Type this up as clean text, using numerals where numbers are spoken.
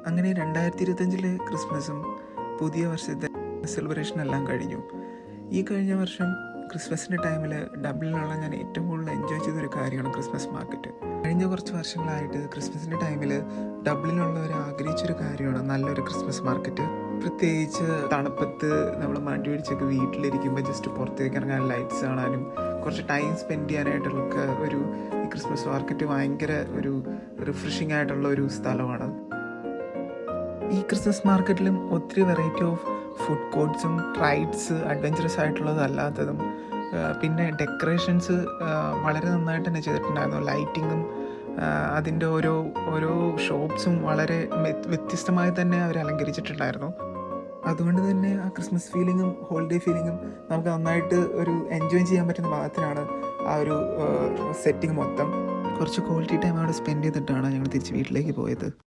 അങ്ങനെ 2025 ക്രിസ്മസും പുതിയ വർഷത്തെ സെലിബ്രേഷൻ എല്ലാം കഴിഞ്ഞു. ഈ കഴിഞ്ഞ വർഷം ക്രിസ്മസിൻ്റെ ടൈമിൽ ഡബ്ലിനിലുള്ള ഞാൻ ഏറ്റവും കൂടുതൽ എൻജോയ് ചെയ്തൊരു കാര്യമാണ് ക്രിസ്മസ് മാർക്കറ്റ്. കഴിഞ്ഞ കുറച്ച് വർഷങ്ങളായിട്ട് ക്രിസ്മസിൻ്റെ ടൈമിൽ ഡബ്ലിനുള്ളവർ ആഗ്രഹിച്ചൊരു കാര്യമാണ് നല്ലൊരു ക്രിസ്മസ് മാർക്കറ്റ്. പ്രത്യേകിച്ച് തണുപ്പത്ത് നമ്മൾ മണ്ടി പിടിച്ചൊക്കെ വീട്ടിലിരിക്കുമ്പോൾ ജസ്റ്റ് പുറത്തേക്ക് ഇറങ്ങാൻ, ലൈറ്റ്സ് കാണാനും കുറച്ച് ടൈം സ്പെൻഡ് ചെയ്യാനായിട്ടുള്ള ഒരു ഈ ക്രിസ്മസ് മാർക്കറ്റ് ഭയങ്കര ഒരു റിഫ്രഷിംഗ് ആയിട്ടുള്ള ഒരു സ്ഥലമാണ്. ഈ ക്രിസ്മസ് മാർക്കറ്റിലും ഒത്തിരി വെറൈറ്റി ഓഫ് ഫുഡ് കോർട്ട്സും റൈഡ്സ്, അഡ്വഞ്ചറസ് ആയിട്ടുള്ളതും അല്ലാത്തതും, പിന്നെ ഡെക്കറേഷൻസ് വളരെ നന്നായിട്ട് തന്നെ ചെയ്തിട്ടുണ്ടായിരുന്നു. ലൈറ്റിങ്ങും അതിൻ്റെ ഓരോ ഷോപ്സും വളരെ വ്യത്യസ്തമായി തന്നെ അവർ അലങ്കരിച്ചിട്ടുണ്ടായിരുന്നു. അതുകൊണ്ട് തന്നെ ആ ക്രിസ്മസ് ഫീലിങ്ങും ഹോളിഡേ ഫീലിങ്ങും നമുക്ക് നന്നായിട്ട് ഒരു എൻജോയ് ചെയ്യാൻ പറ്റുന്ന ഭാഗത്തിനാണ് ആ ഒരു സെറ്റിംഗ് മൊത്തം. കുറച്ച് ക്വാളിറ്റി ടൈം അവിടെ സ്പെൻഡ് ചെയ്തിട്ടാണ് ഞങ്ങൾ തിരിച്ച് വീട്ടിലേക്ക് പോയത്.